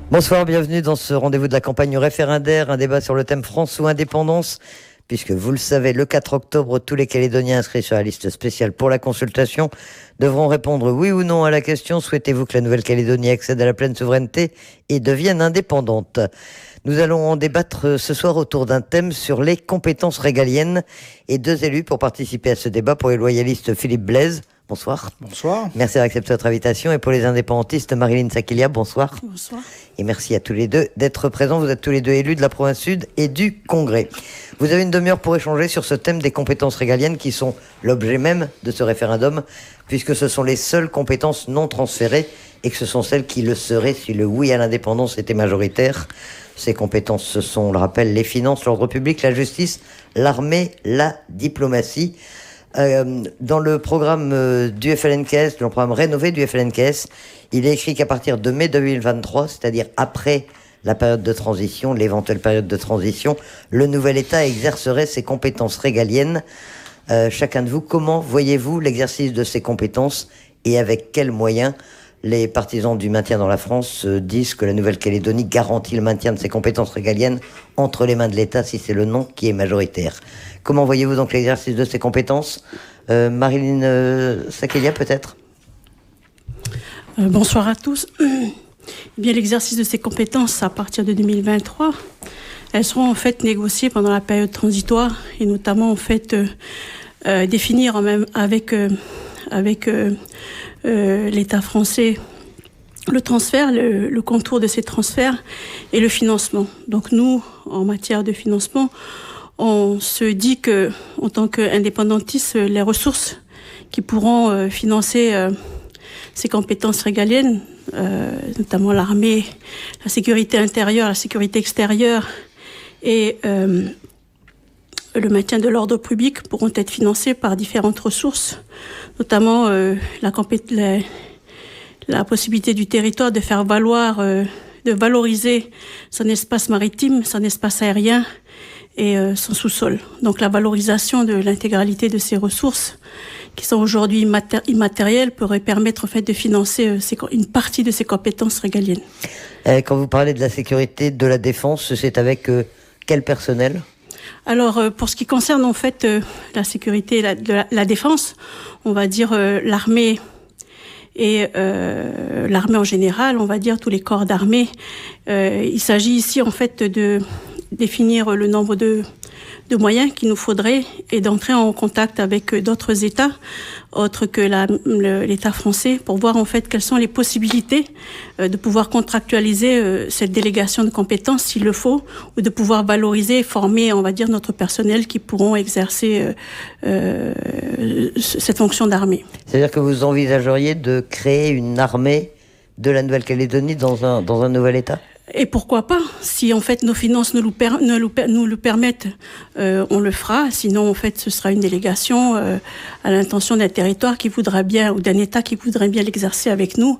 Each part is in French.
Bonsoir, bienvenue dans ce rendez-vous de la campagne référendaire, un débat sur le thème France ou indépendance. Puisque vous le savez, le 4 octobre, tous les Calédoniens inscrits sur la liste spéciale pour la consultation devront répondre oui ou non à la question: souhaitez-vous que la Nouvelle-Calédonie accède à la pleine souveraineté et devienne indépendante? Nous allons en débattre ce soir autour d'un thème sur les compétences régaliennes et deux élus pour participer à ce débat. Pour les loyalistes, Philippe Blaise, bonsoir. Bonsoir. Merci d'avoir accepté notre invitation. Et pour les indépendantistes, Marilyn Sakilia, bonsoir. Bonsoir. Et merci à tous les deux d'être présents. Vous êtes tous les deux élus de la province sud et du Congrès. Vous avez une demi-heure pour échanger sur ce thème des compétences régaliennes qui sont l'objet même de ce référendum, puisque ce sont les seules compétences non transférées et que ce sont celles qui le seraient si le oui à l'indépendance était majoritaire. Ces compétences, ce sont, on le rappelle, les finances, l'ordre public, la justice, l'armée, la diplomatie. Dans le programme du FLNKS, dans le programme rénové du FLNKS, il est écrit qu'à partir de mai 2023, c'est-à-dire après la période de transition, l'éventuelle période de transition, le nouvel État exercerait ses compétences régaliennes. Chacun de vous, comment voyez-vous l'exercice de ces compétences et avec quels moyens? Les partisans du maintien dans la France disent que la Nouvelle-Calédonie garantit le maintien de ses compétences régaliennes entre les mains de l'État si c'est le non qui est majoritaire. Comment voyez-vous donc l'exercice de ces compétences? Marilyn Sakelia, peut-être? Bonsoir à tous. Bien, l'exercice de ces compétences à partir de 2023, elles seront en fait négociées pendant la période transitoire et notamment en fait définir en même avec l'État français le transfert, le contour de ces transferts et le financement. Donc nous, en matière de financement, on se dit que, en tant qu'indépendantistes, les ressources qui pourront financer ces compétences régaliennes, notamment l'armée, la sécurité intérieure, la sécurité extérieure et le maintien de l'ordre public pourront être financés par différentes ressources, notamment la possibilité du territoire de faire valoir, de valoriser son espace maritime, son espace aérien et son sous-sol. Donc la valorisation de l'intégralité de ces ressources qui sont aujourd'hui immatérielles pourrait permettre en fait de financer une partie de ces compétences régaliennes. Quand vous parlez de la sécurité, de la défense, c'est avec quel personnel ? Alors, pour ce qui concerne en fait la sécurité et la défense, on va dire l'armée et l'armée en général, on va dire tous les corps d'armée. Il s'agit ici en fait de définir le nombre de moyens qu'il nous faudrait et d'entrer en contact avec d'autres États autres que l'État français pour voir en fait quelles sont les possibilités de pouvoir contractualiser cette délégation de compétences s'il le faut, ou de pouvoir valoriser et former, on va dire, notre personnel qui pourront exercer cette fonction d'armée. C'est-à-dire que vous envisageriez de créer une armée de la Nouvelle-Calédonie dans un nouvel État ? Et pourquoi pas? Si en fait nos finances nous le permettent, on le fera. Sinon, en fait, ce sera une délégation à l'intention d'un territoire qui voudra bien, ou d'un État qui voudrait bien l'exercer avec nous,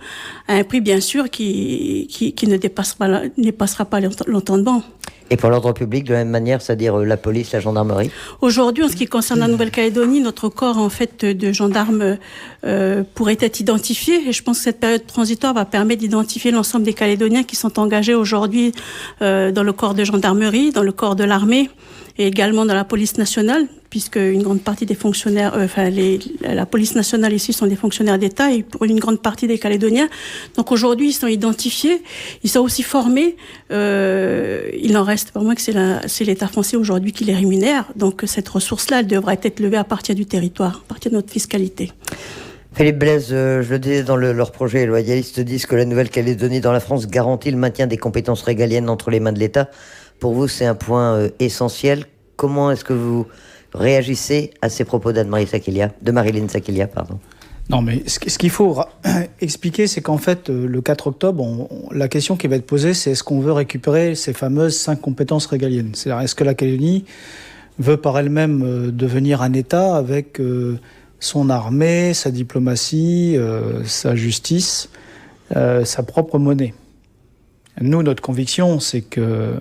à un prix bien sûr qui ne dépassera pas l'entendement. Et pour l'ordre public, de la même manière, c'est-à-dire la police, la gendarmerie? Aujourd'hui, en ce qui concerne la Nouvelle-Calédonie, notre corps en fait de gendarmes pourrait être identifié. Et je pense que cette période transitoire va permettre d'identifier l'ensemble des Calédoniens qui sont engagés aujourd'hui dans le corps de gendarmerie, dans le corps de l'armée et également dans la police nationale, puisque une grande partie des fonctionnaires, la police nationale ici sont des fonctionnaires d'État et pour une grande partie des Calédoniens. Donc aujourd'hui, ils sont identifiés, ils sont aussi formés. Il n'en reste pas moins que c'est l'État français aujourd'hui qui les rémunère. Donc cette ressource-là, elle devrait être levée à partir du territoire, à partir de notre fiscalité. Philippe Blaise, je le disais dans leur projet, les loyalistes disent que la Nouvelle-Calédonie dans la France garantit le maintien des compétences régaliennes entre les mains de l'État. Pour vous, c'est un point essentiel. Comment est-ce que vous réagissez à ces propos de Marilyn Sakilia, pardon? Non, mais ce qu'il faut expliquer, c'est qu'en fait, le 4 octobre, la question qui va être posée, c'est est-ce qu'on veut récupérer ces fameuses 5 compétences régaliennes? C'est-à-dire, est-ce que la Calédonie veut par elle-même devenir un État avec son armée, sa diplomatie, sa justice, sa propre monnaie? Nous, notre conviction, c'est que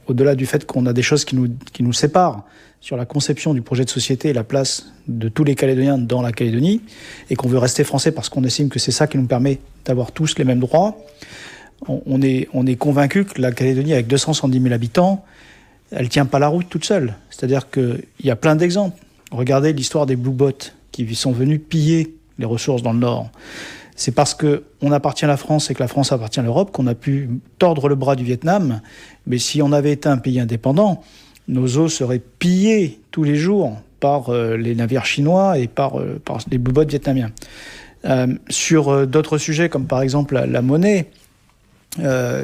au-delà du fait qu'on a des choses qui nous séparent sur la conception du projet de société et la place de tous les Calédoniens dans la Calédonie, et qu'on veut rester français parce qu'on estime que c'est ça qui nous permet d'avoir tous les mêmes droits, on est convaincu que la Calédonie, avec 270 000 habitants, elle ne tient pas la route toute seule. C'est-à-dire qu'il y a plein d'exemples. Regardez l'histoire des Blue Bots qui sont venus piller les ressources dans le Nord. C'est parce qu'on appartient à la France et que la France appartient à l'Europe qu'on a pu tordre le bras du Vietnam. Mais si on avait été un pays indépendant, nos eaux seraient pillées tous les jours par les navires chinois et par les Blue Bots vietnamiens. Sur d'autres sujets, comme par exemple la monnaie,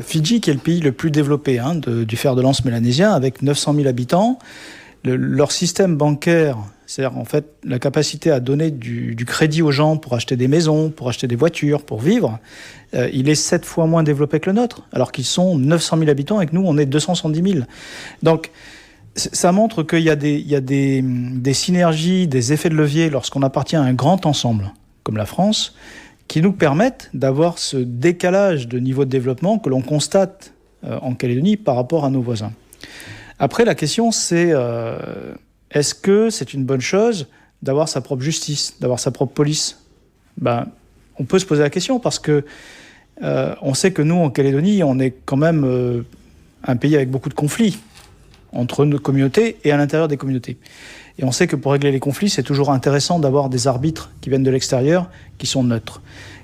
Fidji, qui est le pays le plus développé du fer de lance mélanésien, avec 900 000 habitants, leur système bancaire, c'est-à-dire en fait la capacité à donner du crédit aux gens pour acheter des maisons, pour acheter des voitures, pour vivre, il est 7 fois moins développé que le nôtre, alors qu'ils sont 900 000 habitants et que nous, on est 270 000. Donc, ça montre qu'il y a des synergies, des effets de levier lorsqu'on appartient à un grand ensemble, comme la France, qui nous permettent d'avoir ce décalage de niveau de développement que l'on constate en Calédonie par rapport à nos voisins. Après, la question, c'est est-ce que c'est une bonne chose d'avoir sa propre justice, d'avoir sa propre police ? On peut se poser la question parce que on sait que nous, en Calédonie, on est quand même un pays avec beaucoup de conflits entre nos communautés et à l'intérieur des communautés. Et on sait que pour régler les conflits, c'est toujours intéressant d'avoir des arbitres qui viennent de l'extérieur, qui sont neutres.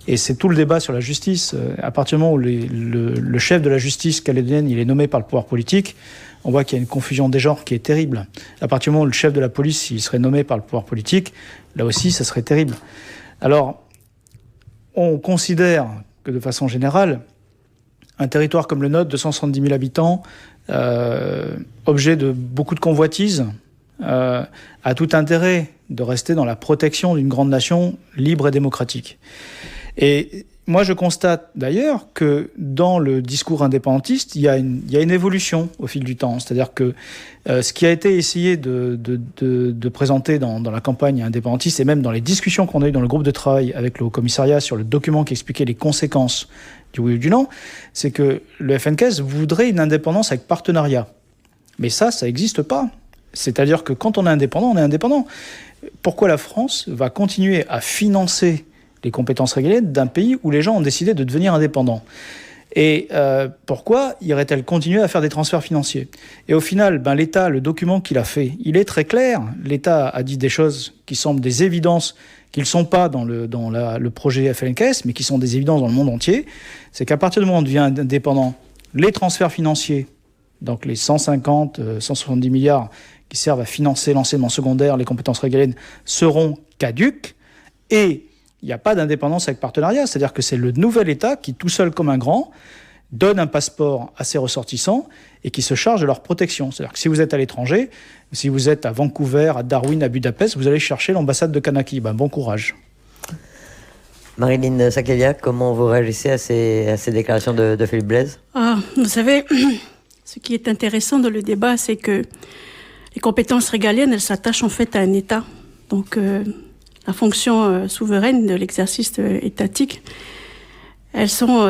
Et c'est tout le débat sur la justice. À partir du moment où le chef de la justice calédonienne il est nommé par le pouvoir politique, on voit qu'il y a une confusion des genres qui est terrible. À partir du moment où le chef de la police il serait nommé par le pouvoir politique, là aussi, ça serait terrible. Alors, on considère que de façon générale, un territoire comme le nôtre, 270 000 habitants, objet de beaucoup de convoitises, a tout intérêt de rester dans la protection d'une grande nation libre et démocratique. Et moi, je constate d'ailleurs que dans le discours indépendantiste, il y a une évolution au fil du temps. C'est-à-dire que ce qui a été essayé de présenter dans la campagne indépendantiste et même dans les discussions qu'on a eues dans le groupe de travail avec le Haut-Commissariat sur le document qui expliquait les conséquences du oui ou du non, c'est que le FNKS voudrait une indépendance avec partenariat. Mais ça n'existe pas. C'est-à-dire que quand on est indépendant, on est indépendant. Pourquoi la France va continuer à financer les compétences régaliennes d'un pays où les gens ont décidé de devenir indépendants ? Et pourquoi irait-elle continuer à faire des transferts financiers ? Et au final, l'État, le document qu'il a fait, il est très clair. L'État a dit des choses qui semblent des évidences, qui ne sont pas dans le projet FLNKS, mais qui sont des évidences dans le monde entier. C'est qu'à partir du moment où on devient indépendant, les transferts financiers, donc les 150, 170 milliards qui servent à financer l'enseignement secondaire, les compétences régaliennes, seront caduques. Et il n'y a pas d'indépendance avec partenariat. C'est-à-dire que c'est le nouvel État qui, tout seul comme un grand, donne un passeport à ses ressortissants et qui se charge de leur protection. C'est-à-dire que si vous êtes à l'étranger, si vous êtes à Vancouver, à Darwin, à Budapest, vous allez chercher l'ambassade de Kanaki. Bon courage. Marilyn Sakelia, comment vous réagissez à ces déclarations de Philippe Blaise ? Vous savez, ce qui est intéressant dans le débat, c'est que les compétences régaliennes, elles s'attachent en fait à un État. Donc, la fonction souveraine de l'exercice étatique, elles sont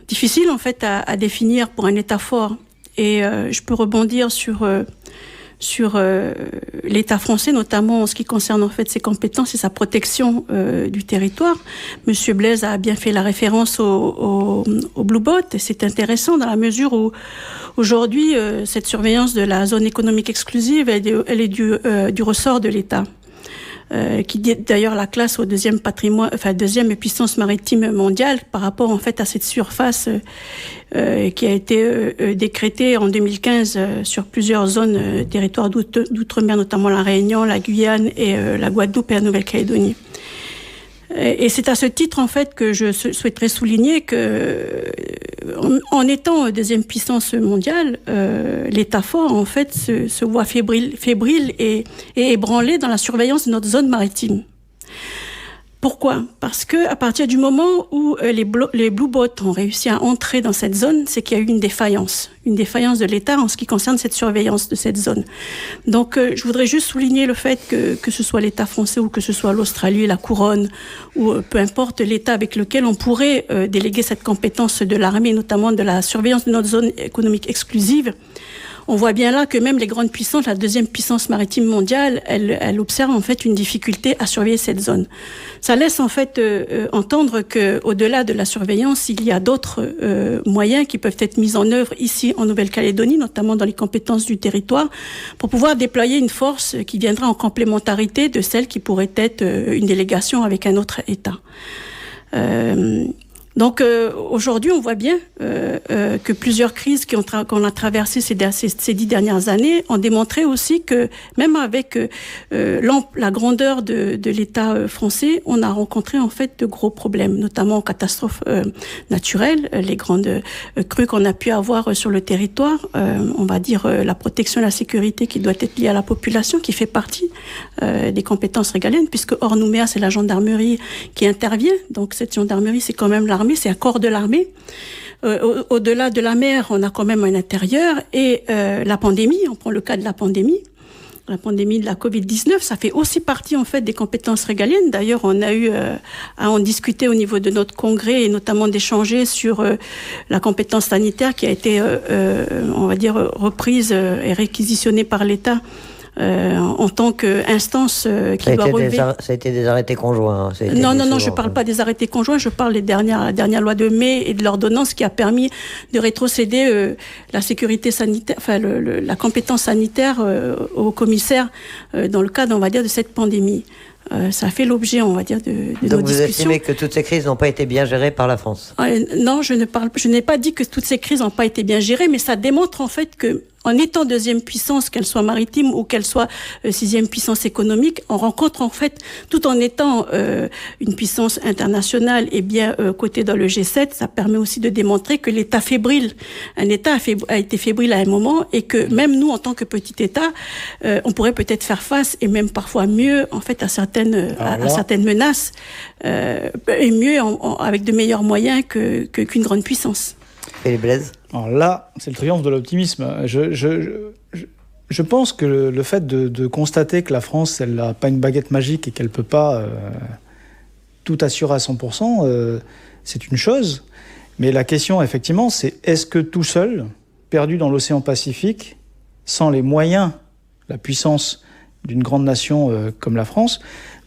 difficiles en fait à définir pour un État fort. Et je peux rebondir sur l'État français, notamment en ce qui concerne en fait ses compétences et sa protection du territoire. Monsieur Blaise a bien fait la référence au Blue Bot, et c'est intéressant dans la mesure où aujourd'hui cette surveillance de la zone économique exclusive, elle est du ressort de l'État. Qui dit d'ailleurs la classe au deuxième puissance maritime mondiale par rapport en fait à cette surface qui a été décrétée en 2015 sur plusieurs zones territoires d'outre-mer, notamment la Réunion, la Guyane et la Guadeloupe et la Nouvelle-Calédonie. Et c'est à ce titre en fait que je souhaiterais souligner que en étant deuxième puissance mondiale, l'État fort en fait se voit fébrile et ébranlé dans la surveillance de notre zone maritime. Pourquoi ? Parce que à partir du moment où les Blue Bots ont réussi à entrer dans cette zone, c'est qu'il y a eu une défaillance de l'État en ce qui concerne cette surveillance de cette zone. Donc, je voudrais juste souligner le fait que ce soit l'État français ou que ce soit l'Australie, la Couronne, ou peu importe l'État avec lequel on pourrait déléguer cette compétence de l'armée, notamment de la surveillance de notre zone économique exclusive, on voit bien là que même les grandes puissances, la deuxième puissance maritime mondiale, elle observe en fait une difficulté à surveiller cette zone. Ça laisse en fait entendre que, au-delà de la surveillance, il y a d'autres moyens qui peuvent être mis en œuvre ici en Nouvelle-Calédonie, notamment dans les compétences du territoire, pour pouvoir déployer une force qui viendra en complémentarité de celle qui pourrait être une délégation avec un autre État. Donc aujourd'hui, on voit bien que plusieurs crises qu'on a traversées ces 10 dernières années ont démontré aussi que même avec la grandeur de l'État français, on a rencontré en fait de gros problèmes, notamment en catastrophes naturelles, les grandes crues qu'on a pu avoir sur le territoire, on va dire la protection et la sécurité qui doit être liée à la population, qui fait partie des compétences régaliennes, puisque hors Nouméa, c'est la gendarmerie qui intervient. Donc cette gendarmerie, c'est quand même l'armée, c'est un corps de l'armée. Au-delà de la mer, on a quand même un intérieur. Et la pandémie, on prend le cas de la pandémie de la Covid-19, ça fait aussi partie en fait des compétences régaliennes. D'ailleurs, on a eu à en discuter au niveau de notre congrès et notamment d'échanger sur la compétence sanitaire qui a été, on va dire, reprise et réquisitionnée par l'État. En tant qu'instance qui doit relever... Ça a été des arrêtés conjoints. Non, je ne parle pas des arrêtés conjoints, je parle des la dernière loi de mai et de l'ordonnance qui a permis de rétrocéder la sécurité sanitaire, enfin la compétence sanitaire au commissaire dans le cadre, on va dire, de cette pandémie. Ça a fait l'objet, on va dire, de nos discussions. Donc vous estimez que toutes ces crises n'ont pas été bien gérées par la France ? Non, je n'ai pas dit que toutes ces crises n'ont pas été bien gérées, mais ça démontre en fait que, en étant deuxième puissance, qu'elle soit maritime ou qu'elle soit sixième puissance économique, on rencontre en fait, tout en étant une puissance internationale et bien cotée dans le G7, ça permet aussi de démontrer que l'État fébrile, un État a été fébrile à un moment et que même nous, en tant que petit État, on pourrait peut-être faire face et même parfois mieux en fait à certaines menaces et mieux avec de meilleurs moyens qu'une grande puissance. Et les Blaise ? Alors là, c'est le triomphe de l'optimisme. Je pense que le fait de constater que la France, elle n'a pas une baguette magique et qu'elle ne peut pas tout assurer à 100%, c'est une chose. Mais la question, effectivement, c'est est-ce que tout seul, perdu dans l'océan Pacifique, sans les moyens, la puissance d'une grande nation comme la France,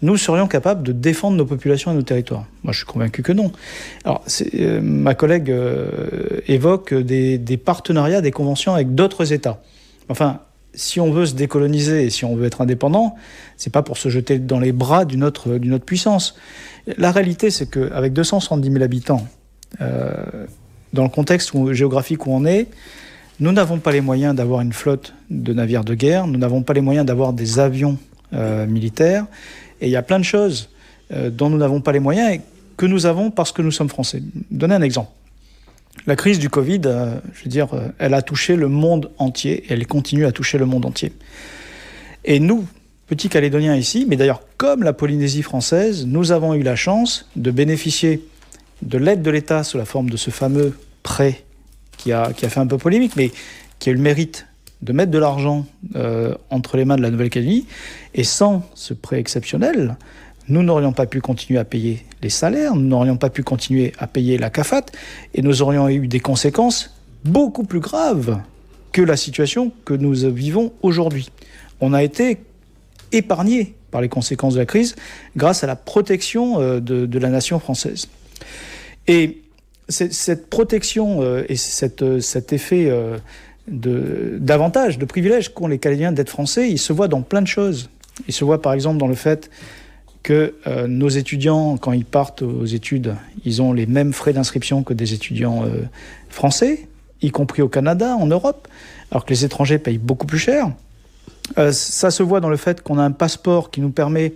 nous serions capables de défendre nos populations et nos territoires? Moi, je suis convaincu que non. Alors, ma collègue évoque des partenariats, des conventions avec d'autres États. Enfin, si on veut se décoloniser et si on veut être indépendant, c'est pas pour se jeter dans les bras d'une autre puissance. La réalité, c'est qu'avec 270 000 habitants, dans le contexte géographique où on est, nous n'avons pas les moyens d'avoir une flotte de navires de guerre, nous n'avons pas les moyens d'avoir des avions militaires, et il y a plein de choses dont nous n'avons pas les moyens et que nous avons parce que nous sommes français. Donner un exemple. La crise du Covid, elle a touché le monde entier et elle continue à toucher le monde entier. Et nous, petits Calédoniens ici, mais d'ailleurs comme la Polynésie française, nous avons eu la chance de bénéficier de l'aide de l'État sous la forme de ce fameux prêt qui a fait un peu polémique, mais qui a eu le mérite de mettre de l'argent entre les mains de la Nouvelle-Calédonie. Et sans ce prêt exceptionnel, nous n'aurions pas pu continuer à payer les salaires, nous n'aurions pas pu continuer à payer la CAFAT, et nous aurions eu des conséquences beaucoup plus graves que la situation que nous vivons aujourd'hui. On a été épargnés par les conséquences de la crise grâce à la protection de la nation française. Et cette protection et cet effet d'avantage, de privilège qu'ont les Calédoniens d'être français, il se voit dans plein de choses. Il se voit par exemple dans le fait que nos étudiants, quand ils partent aux études, ils ont les mêmes frais d'inscription que des étudiants français, y compris au Canada, en Europe, alors que les étrangers payent beaucoup plus cher. Ça se voit dans le fait qu'on a un passeport qui nous permet,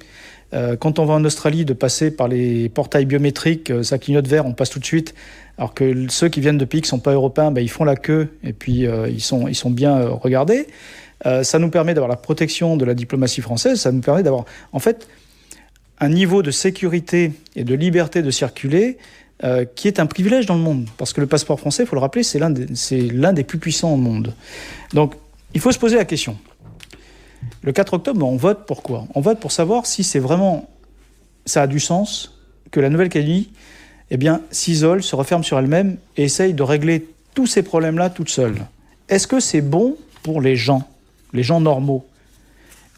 quand on va en Australie, de passer par les portails biométriques, ça clignote vert, on passe tout de suite, alors que ceux qui viennent de pays qui ne sont pas européens, ils font la queue et puis ils sont bien regardés. Ça nous permet d'avoir la protection de la diplomatie française, ça nous permet d'avoir en fait un niveau de sécurité et de liberté de circuler qui est un privilège dans le monde. Parce que le passeport français, il faut le rappeler, c'est l'un des plus puissants au monde. Donc, il faut se poser la question. Le 4 octobre, on vote pour quoi ? On vote pour savoir si c'est vraiment... ça a du sens que la Nouvelle-Calédonie s'isole, se referme sur elle-même et essaye de régler tous ces problèmes-là toute seule. Est-ce que c'est bon pour les gens normaux.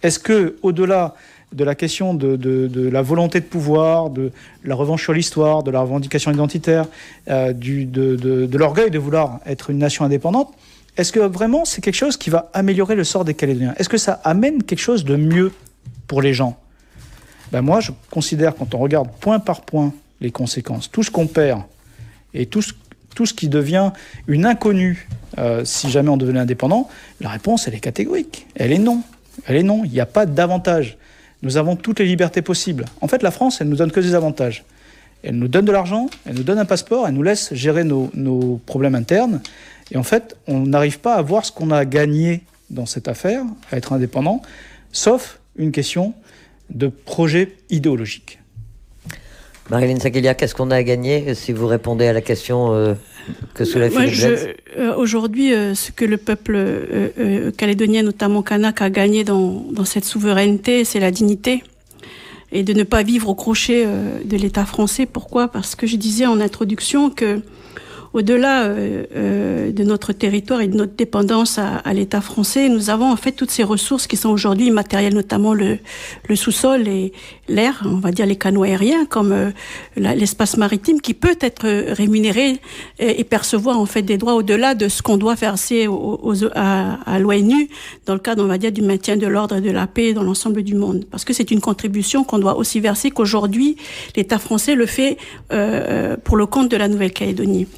Est-ce que, au-delà de la question de la volonté de pouvoir, de la revanche sur l'histoire, de la revendication identitaire, de l'orgueil de vouloir être une nation indépendante, est-ce que vraiment c'est quelque chose qui va améliorer le sort des Calédoniens ? Est-ce que ça amène quelque chose de mieux pour les gens ? Moi, je considère, quand on regarde point par point les conséquences, tout ce qu'on perd et tout ce qui devient une inconnue si jamais on devenait indépendant, la réponse, elle est catégorique. Elle est non. Il n'y a pas d'avantage. Nous avons toutes les libertés possibles. En fait, la France, elle ne nous donne que des avantages. Elle nous donne de l'argent, elle nous donne un passeport, elle nous laisse gérer nos problèmes internes. Et en fait, on n'arrive pas à voir ce qu'on a gagné dans cette affaire, à être indépendant, sauf une question de projet idéologique. Marilyn Saguilia, qu'est-ce qu'on a à gagner si vous répondez à la question que soulève Philippe Blaise ? Aujourd'hui, ce que le peuple calédonien, notamment kanak, a gagné dans cette souveraineté, c'est la dignité et de ne pas vivre au crochet de l'État français. Pourquoi ? Parce que je disais en introduction que au-delà de notre territoire et de notre dépendance à l'État français, nous avons en fait toutes ces ressources qui sont aujourd'hui immatérielles, notamment le sous-sol et l'air, on va dire les canaux aériens, comme l'espace maritime, qui peut être rémunéré et percevoir en fait des droits au-delà de ce qu'on doit verser à l'ONU dans le cadre, on va dire, du maintien de l'ordre et de la paix dans l'ensemble du monde. Parce que c'est une contribution qu'on doit aussi verser, qu'aujourd'hui l'État français le fait pour le compte de la Nouvelle-Calédonie.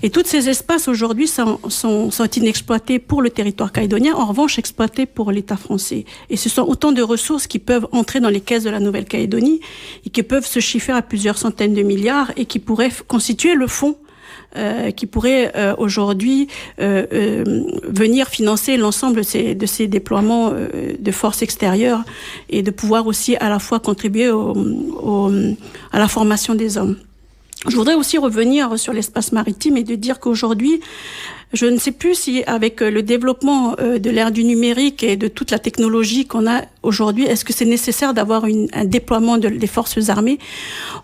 Et tous ces espaces aujourd'hui sont inexploités pour le territoire calédonien, en revanche exploités pour l'État français. Et ce sont autant de ressources qui peuvent entrer dans les caisses de la Nouvelle-Calédonie et qui peuvent se chiffrer à plusieurs centaines de milliards et qui pourraient constituer le fonds qui pourrait aujourd'hui venir financer l'ensemble de ces déploiements de forces extérieures et de pouvoir aussi à la fois contribuer à la formation des hommes. Je voudrais aussi revenir sur l'espace maritime et de dire qu'aujourd'hui, je ne sais plus si avec le développement de l'ère du numérique et de toute la technologie qu'on a aujourd'hui, est-ce que c'est nécessaire d'avoir un déploiement des forces armées ?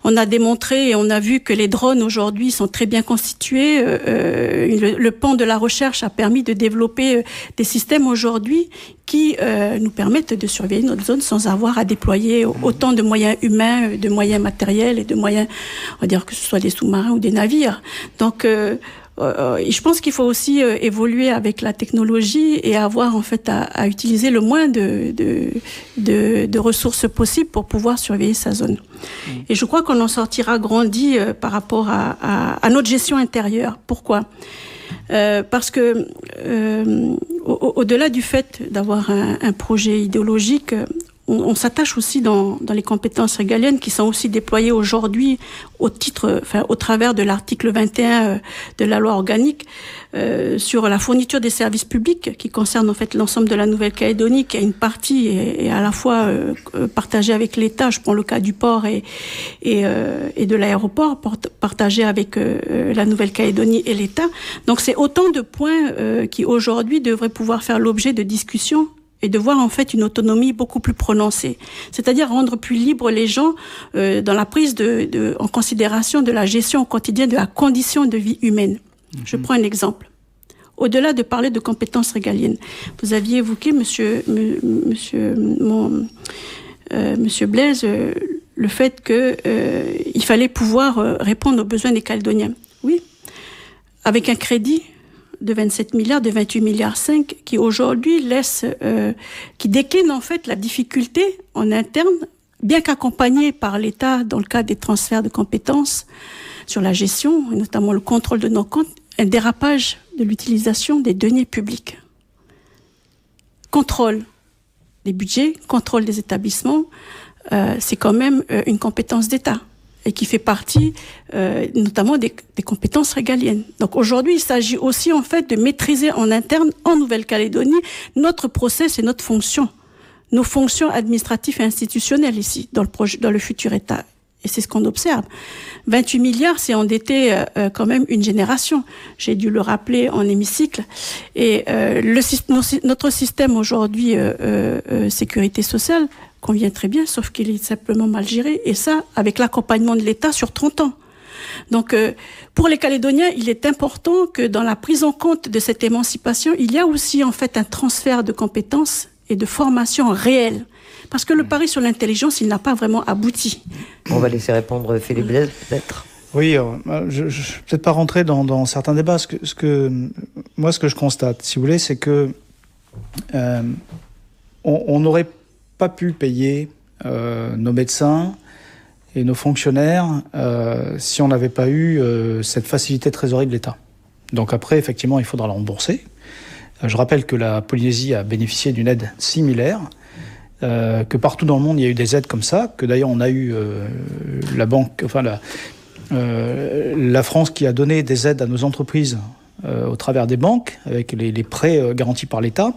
On a démontré et on a vu que les drones aujourd'hui sont très bien constitués. Le pan de la recherche a permis de développer des systèmes aujourd'hui qui nous permettent de surveiller notre zone sans avoir à déployer autant de moyens humains, de moyens matériels et de moyens, on va dire que ce soit des sous-marins ou des navires. Donc je pense qu'il faut aussi évoluer avec la technologie et avoir en fait à utiliser le moins de ressources possibles pour pouvoir surveiller sa zone. Et je crois qu'on en sortira grandi par rapport à notre gestion intérieure. Pourquoi ? Parce que au-delà du fait d'avoir un projet idéologique, on s'attache aussi dans les compétences régaliennes qui sont aussi déployées aujourd'hui au travers de l'article 21 de la loi organique sur la fourniture des services publics qui concerne en fait l'ensemble de la Nouvelle-Calédonie, qui a une partie et à la fois partagée avec l'État. Je prends le cas du port et de l'aéroport partagé avec la Nouvelle-Calédonie et l'État. Donc c'est autant de points qui aujourd'hui devraient pouvoir faire l'objet de discussions et de voir en fait une autonomie beaucoup plus prononcée. C'est-à-dire rendre plus libres les gens dans la prise en considération de la gestion au quotidien de la condition de vie humaine. Je prends un exemple. Au-delà de parler de compétences régaliennes, vous aviez évoqué, Monsieur Blaise, le fait que il fallait pouvoir répondre aux besoins des Calédoniens. Oui, avec un crédit de 27 milliards, de 28 milliards 5, qui aujourd'hui qui décline en fait la difficulté en interne, bien qu'accompagnée par l'État dans le cadre des transferts de compétences sur la gestion, et notamment le contrôle de nos comptes, un dérapage de l'utilisation des deniers publics. Contrôle des budgets, contrôle des établissements, c'est quand même une compétence d'État et qui fait partie notamment des compétences régaliennes. Donc aujourd'hui, il s'agit aussi en fait de maîtriser en interne, en Nouvelle-Calédonie, notre process et notre fonction, nos fonctions administratives et institutionnelles ici, dans le futur État. Et c'est ce qu'on observe. 28 milliards, c'est endetter quand même une génération. J'ai dû le rappeler en hémicycle. Et notre système aujourd'hui, sécurité sociale, convient très bien, sauf qu'il est simplement mal géré. Et ça, avec l'accompagnement de l'État sur 30 ans. Donc, pour les Calédoniens, il est important que dans la prise en compte de cette émancipation, il y a aussi en fait un transfert de compétences et de formation réelle. Parce que le pari sur l'intelligence, il n'a pas vraiment abouti. On va laisser répondre Philippe Blaise, peut-être. Oui, je ne vais peut-être pas rentrer dans certains débats. Ce que je constate, si vous voulez, c'est que on n'aurait pas pu payer nos médecins et nos fonctionnaires si on n'avait pas eu cette facilité de trésorerie de l'État. Donc après, effectivement, il faudra la rembourser. Je rappelle que la Polynésie a bénéficié d'une aide similaire, que partout dans le monde, il y a eu des aides comme ça, que d'ailleurs on a eu la France qui a donné des aides à nos entreprises au travers des banques, avec les prêts garantis par l'État,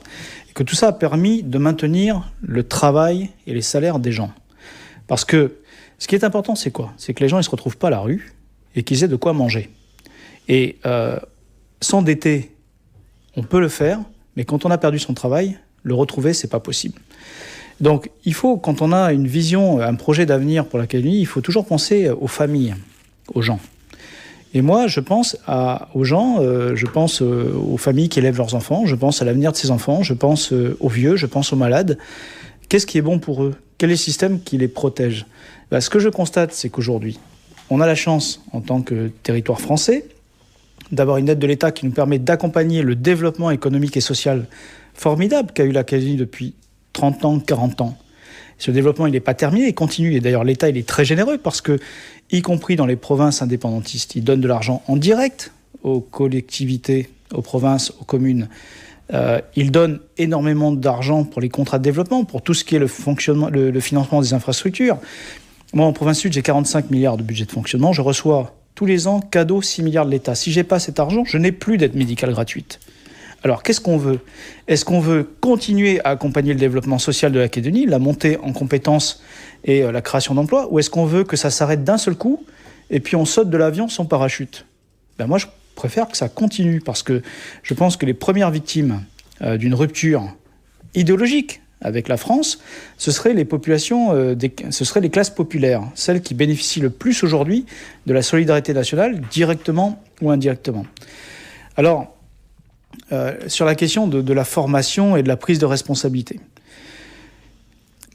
et que tout ça a permis de maintenir le travail et les salaires des gens. Parce que ce qui est important, c'est quoi ? C'est que les gens ne se retrouvent pas à la rue et qu'ils aient de quoi manger. Et s'endetter, on peut le faire, mais quand on a perdu son travail, le retrouver, c'est pas possible. Donc, il faut, quand on a une vision, un projet d'avenir pour la Calédonie, il faut toujours penser aux familles, aux gens. Et moi, je pense aux gens, je pense aux familles qui élèvent leurs enfants, je pense à l'avenir de ces enfants, je pense aux vieux, je pense aux malades. Qu'est-ce qui est bon pour eux ? Quel est le système qui les protège ? Ce que je constate, c'est qu'aujourd'hui, on a la chance, en tant que territoire français, d'avoir une aide de l'État qui nous permet d'accompagner le développement économique et social formidable qu'a eu la Calédonie depuis 30 ans, 40 ans. Ce développement, il n'est pas terminé, il continue. Et d'ailleurs, l'État, il est très généreux parce que, y compris dans les provinces indépendantistes, il donne de l'argent en direct aux collectivités, aux provinces, aux communes. Il donne énormément d'argent pour les contrats de développement, pour tout ce qui est le financement des infrastructures. Moi, en province sud, j'ai 45 milliards de budget de fonctionnement. Je reçois tous les ans, cadeau, 6 milliards de l'État. Si je n'ai pas cet argent, je n'ai plus d'aide médicale gratuite. Alors, qu'est-ce qu'on veut ? Est-ce qu'on veut continuer à accompagner le développement social de la Calédonie, la montée en compétences et la création d'emplois, ou est-ce qu'on veut que ça s'arrête d'un seul coup et puis on saute de l'avion sans parachute ? Moi, je préfère que ça continue parce que je pense que les premières victimes d'une rupture idéologique avec la France, ce seraient les populations, ce seraient les classes populaires, celles qui bénéficient le plus aujourd'hui de la solidarité nationale, directement ou indirectement. Alors, sur la question de la formation et de la prise de responsabilité.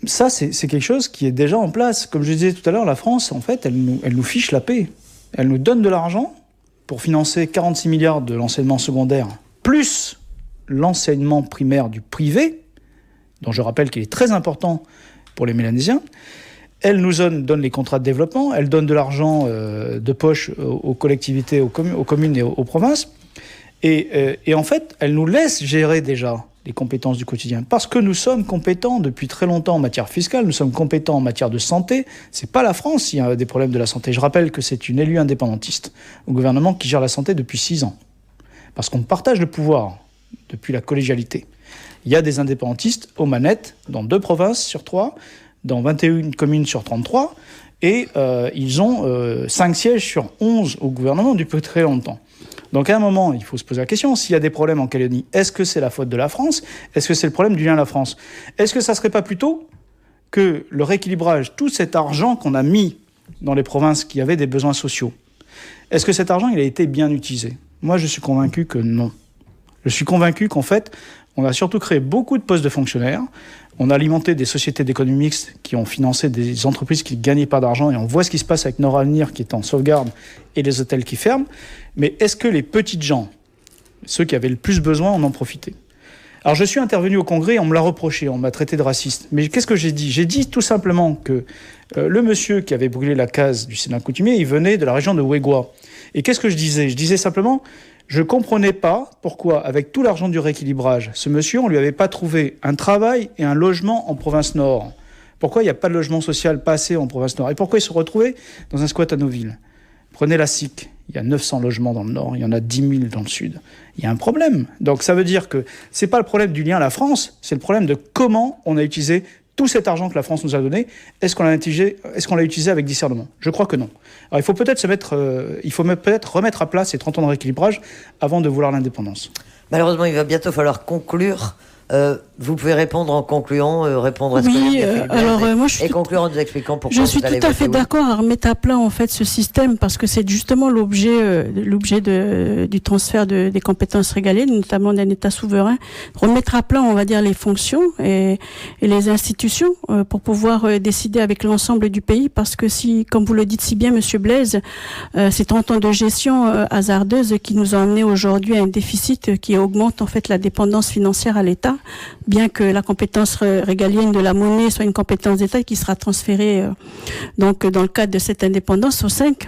Ça, c'est quelque chose qui est déjà en place. Comme je disais tout à l'heure, la France, en fait, elle nous fiche la paix. Elle nous donne de l'argent pour financer 46 milliards de l'enseignement secondaire, plus l'enseignement primaire du privé, dont je rappelle qu'il est très important pour les Mélanésiens. Elle nous donne les contrats de développement, elle donne de l'argent de poche aux collectivités, aux communes et aux provinces. Et en fait, elle nous laisse gérer déjà les compétences du quotidien. Parce que nous sommes compétents depuis très longtemps en matière fiscale, nous sommes compétents en matière de santé. C'est pas la France s'il y a des problèmes de la santé. Je rappelle que c'est une élue indépendantiste au gouvernement qui gère la santé depuis 6 ans. Parce qu'on partage le pouvoir depuis la collégialité. Il y a des indépendantistes aux manettes dans 2 provinces sur 3, dans 21 communes sur 33, et ils ont 5 sièges sur 11 au gouvernement depuis très longtemps. Donc à un moment, il faut se poser la question, s'il y a des problèmes en Calédonie, est-ce que c'est la faute de la France ? Est-ce que c'est le problème du lien à la France ? Est-ce que ça ne serait pas plutôt que le rééquilibrage, tout cet argent qu'on a mis dans les provinces qui avaient des besoins sociaux, est-ce que cet argent il a été bien utilisé ? Moi, je suis convaincu que non. Je suis convaincu qu'en fait, on a surtout créé beaucoup de postes de fonctionnaires. On a alimenté des sociétés d'économie mixte qui ont financé des entreprises qui ne gagnaient pas d'argent. Et on voit ce qui se passe avec Noravenir qui est en sauvegarde et les hôtels qui ferment. Mais est-ce que les petites gens, ceux qui avaient le plus besoin, en ont profité ? Alors je suis intervenu au Congrès, on me l'a reproché, on m'a traité de raciste. Mais qu'est-ce que j'ai dit ? J'ai dit tout simplement que le monsieur qui avait brûlé la case du Sénat coutumier, il venait de la région de Wegua. Et qu'est-ce que je disais ? Je disais simplement... Je ne comprenais pas pourquoi, avec tout l'argent du rééquilibrage, ce monsieur, on ne lui avait pas trouvé un travail et un logement en province Nord. Pourquoi il n'y a pas de logement social pas assez en province Nord ? Et pourquoi il se retrouvait dans un squat à nos villes ? Prenez la SIC, il y a 900 logements dans le Nord, il y en a 10 000 dans le Sud. Il y a un problème. Donc ça veut dire que ce n'est pas le problème du lien à la France, c'est le problème de comment on a utilisé tout cet argent que la France nous a donné. Est-ce qu'on l'a utilisé avec discernement ? Je crois que non. Alors il faut peut-être remettre à plat ces 30 ans de rééquilibrage avant de vouloir l'indépendance. Malheureusement, il va bientôt falloir conclure. Vous pouvez répondre en concluant, répondre à ce que vient de dire Philippe Blaise, moi, je suis et conclure en nous expliquant pourquoi je suis vous allez tout à fait voter oui. d'accord à remettre à plat en fait ce système parce que c'est justement l'objet du transfert des compétences régaliennes, notamment d'un État souverain, remettre à plat, on va dire, les fonctions et les institutions pour pouvoir décider avec l'ensemble du pays, parce que si, comme vous le dites si bien, Monsieur Blaise, c'est 30 ans de gestion hasardeuse qui nous ont amené aujourd'hui à un déficit qui augmente en fait la dépendance financière à l'État, bien que la compétence régalienne de la monnaie soit une compétence d'État qui sera transférée donc dans le cadre de cette indépendance au 5.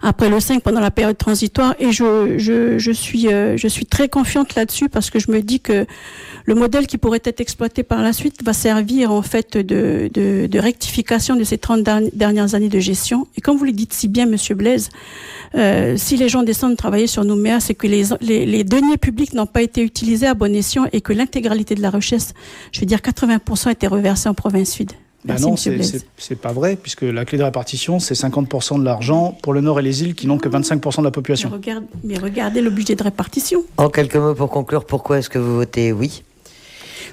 Après le 5, pendant la période transitoire, et je suis très confiante là-dessus parce que je me dis que le modèle qui pourrait être exploité par la suite va servir en fait de rectification de ces 30 dernières années de gestion. Et comme vous le dites si bien, Monsieur Blaise, si les gens descendent travailler sur Nouméa, c'est que les deniers publics n'ont pas été utilisés à bon escient et que l'intégralité de la richesse, je veux dire 80%, était reversée en province sud. Merci, non, c'est pas vrai, puisque la clé de répartition, c'est 50% de l'argent pour le Nord et les îles qui n'ont que 25% de la population. Mais regardez le budget de répartition. En quelques mots pour conclure, pourquoi est-ce que vous votez oui ?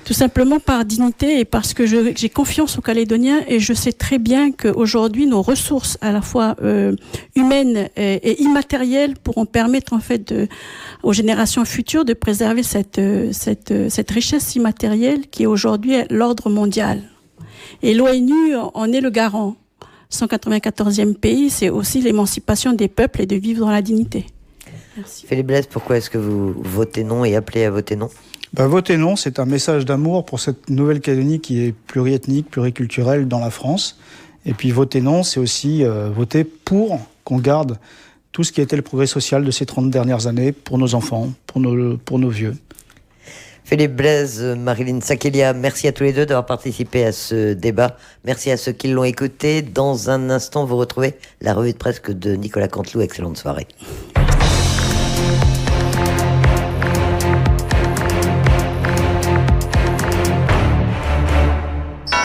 Tout simplement par dignité et parce que j'ai confiance aux Calédoniens et je sais très bien qu'aujourd'hui, nos ressources, à la fois humaines et immatérielles, pourront permettre en fait aux générations futures de préserver cette richesse immatérielle qui est aujourd'hui l'ordre mondial. Et l'ONU en est le garant. 194e pays, c'est aussi l'émancipation des peuples et de vivre dans la dignité. Merci. Philippe Blaise, pourquoi est-ce que vous votez non et appelez à voter non ? Voter non, c'est un message d'amour pour cette Nouvelle-Calédonie qui est pluriethnique, pluriculturelle dans la France. Et puis voter non, c'est aussi voter pour qu'on garde tout ce qui a été le progrès social de ces 30 dernières années pour nos enfants, pour nos vieux. Philippe Blaise, Marilyn Sakelia, merci à tous les deux d'avoir participé à ce débat. Merci à ceux qui l'ont écouté. Dans un instant, vous retrouvez la revue de presse de Nicolas Canteloup. Excellente soirée.